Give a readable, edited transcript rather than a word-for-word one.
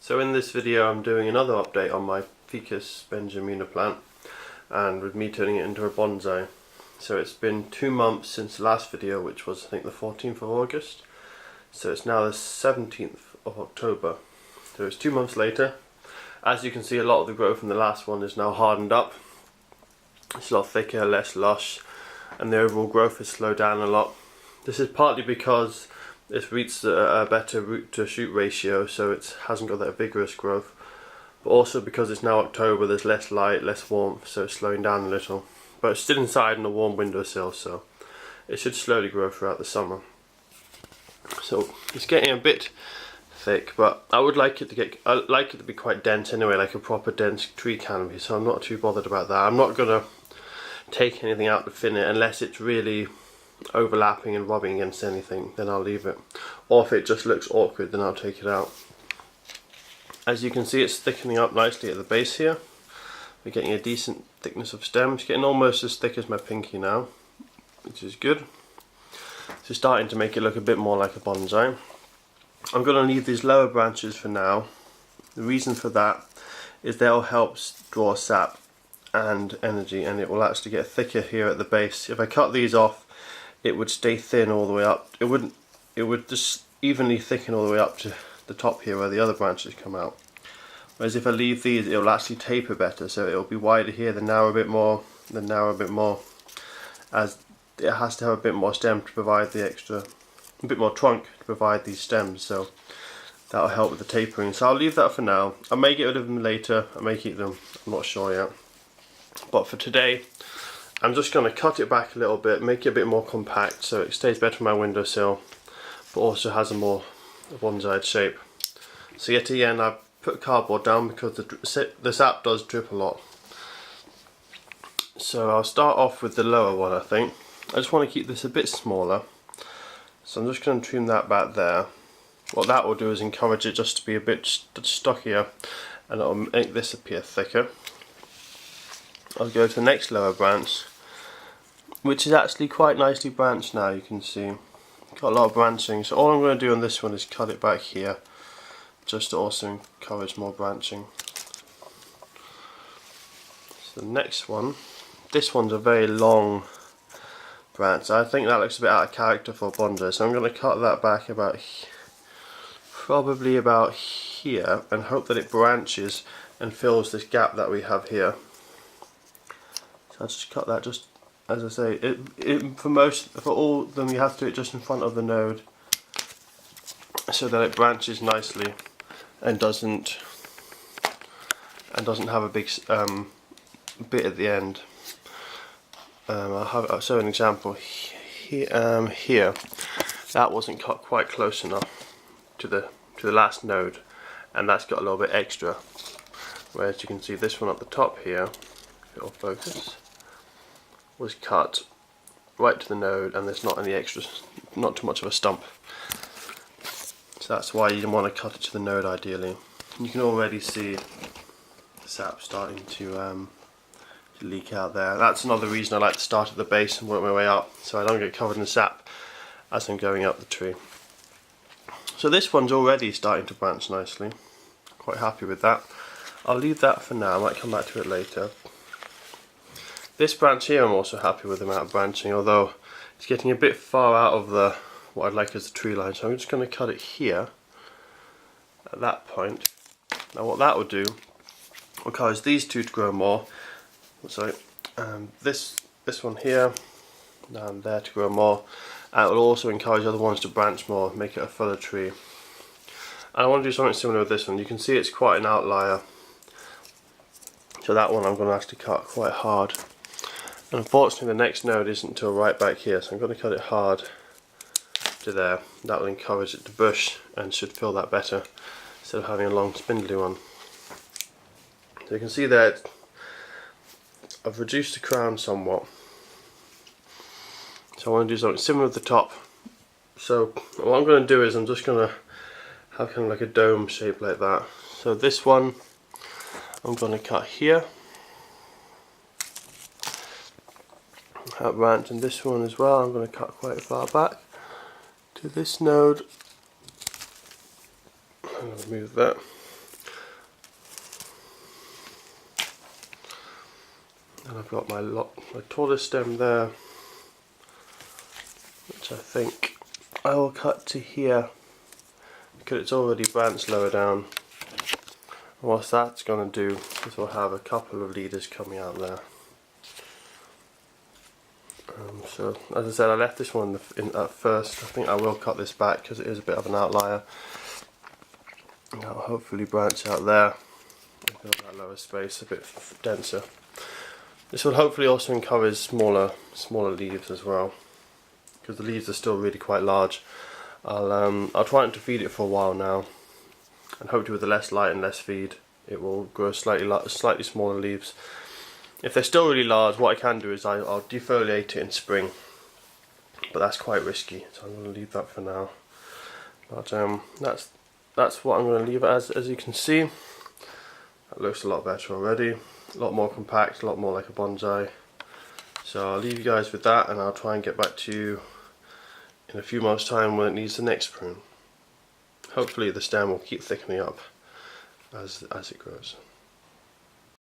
So in this video I'm doing another update on my Ficus benjmina plant, and with me turning it into a bonsai. So it's been 2 months since the last video, which was I think the 14th of August. So it's now the 17th of October. So it's 2 months later. As you can see, a lot of the growth from the last one is now hardened up. It's a lot thicker, less lush, and the overall growth has slowed down a lot. This is partly because it's reached a better root to shoot ratio, so it hasn't got that vigorous growth, but also because it's now October, there's less light, less warmth, so it's slowing down a little. But it's still inside in a warm windowsill, so it should slowly grow throughout the summer. So it's getting a bit thick, but I would like it to be quite dense anyway, like a proper dense tree canopy, so I'm not too bothered about that. I'm not gonna take anything out to thin it unless it's really overlapping and rubbing against anything, then I'll leave it. Or if it just looks awkward, then I'll take it out. As you can see, it's thickening up nicely at the base here. We're getting a decent thickness of stem. It's getting almost as thick as my pinky now, which is good. So starting to make it look a bit more like a bonsai. I'm going to leave these lower branches for now. The reason for that is they'll help draw sap and energy, and it will actually get thicker here at the base. If I cut these off, it would stay thin all the way up. It would just evenly thicken all the way up to the top here where the other branches come out. Whereas if I leave these, it will actually taper better, so it will be wider here, then narrow a bit more, then narrow a bit more, as it has to have a bit more stem to provide the extra, a bit more trunk to provide these stems, so that will help with the tapering. So I'll leave that for now. I may get rid of them later, I may keep them, I'm not sure yet. But for today, I'm just going to cut it back a little bit, make it a bit more compact so it stays better on my windowsill, but also has a more bonsai shape. So yet again, I've put cardboard down because the sap does drip a lot. So I'll start off with the lower one, I think. I just want to keep this a bit smaller, so I'm just going to trim that back there. What that will do is encourage it just to be a bit stockier, and it will make this appear thicker. I'll go to the next lower branch, which is actually quite nicely branched now, you can see. Got a lot of branching, so all I'm going to do on this one is cut it back here, just to also encourage more branching. So the next one, this one's a very long branch. I think that looks a bit out of character for a bonsai, so I'm going to cut that back about, probably about here, and hope that it branches and fills this gap that we have here. I'll just cut that, just as I say, for all of them you have to do it just in front of the node, so that it branches nicely and doesn't have a big bit at the end. I'll show an example here. Here, that wasn't cut quite close enough to the last node, and that's got a little bit extra. Whereas you can see this one at the top here, if it'll focus, was cut right to the node, and there's not any extras, not too much of a stump. So that's why you want to cut it to the node ideally. You can already see the sap starting to leak out there. That's another reason I like to start at the base and work my way up, so I don't get covered in sap as I'm going up the tree. So this one's already starting to branch nicely. Quite happy with that. I'll leave that for now, I might come back to it later. This branch here, I'm also happy with the amount of branching, although it's getting a bit far out of what I'd like as the tree line, so I'm just going to cut it here at that point. Now what that will do will cause these two to grow more, so this one here and there to grow more, and it will also encourage other ones to branch more, make it a fuller tree. And I want to do something similar with this one. You can see it's quite an outlier, so that one I'm going to have to cut quite hard. And unfortunately the next node isn't until right back here, so I'm going to cut it hard to there. That will encourage it to bush and should fill that better, instead of having a long spindly one. So you can see that I've reduced the crown somewhat. So I want to do something similar with the top. So what I'm going to do is I'm just going to have kind of like a dome shape like that. So this one I'm going to cut here. That branch, and this one as well I'm going to cut quite far back to this node. I'm going to move that. And I've got my tallest stem there, which I think I will cut to here because it's already branched lower down. And what that's going to do is we'll have a couple of leaders coming out there. So as I said, I left this one in at first. I think I will cut this back because it is a bit of an outlier. That'll hopefully branch out there and build that lower space a bit denser. This will hopefully also encourage smaller leaves as well, because the leaves are still really quite large. I'll try not to feed it for a while now, and hopefully with the less light and less feed it will grow slightly smaller leaves. If they're still really large, what I can do is I'll defoliate it in spring, but that's quite risky, so I'm going to leave that for now. But that's what I'm going to leave it as you can see. That looks a lot better already, a lot more compact, a lot more like a bonsai. So I'll leave you guys with that, and I'll try and get back to you in a few months' time when it needs the next prune. Hopefully the stem will keep thickening up as it grows.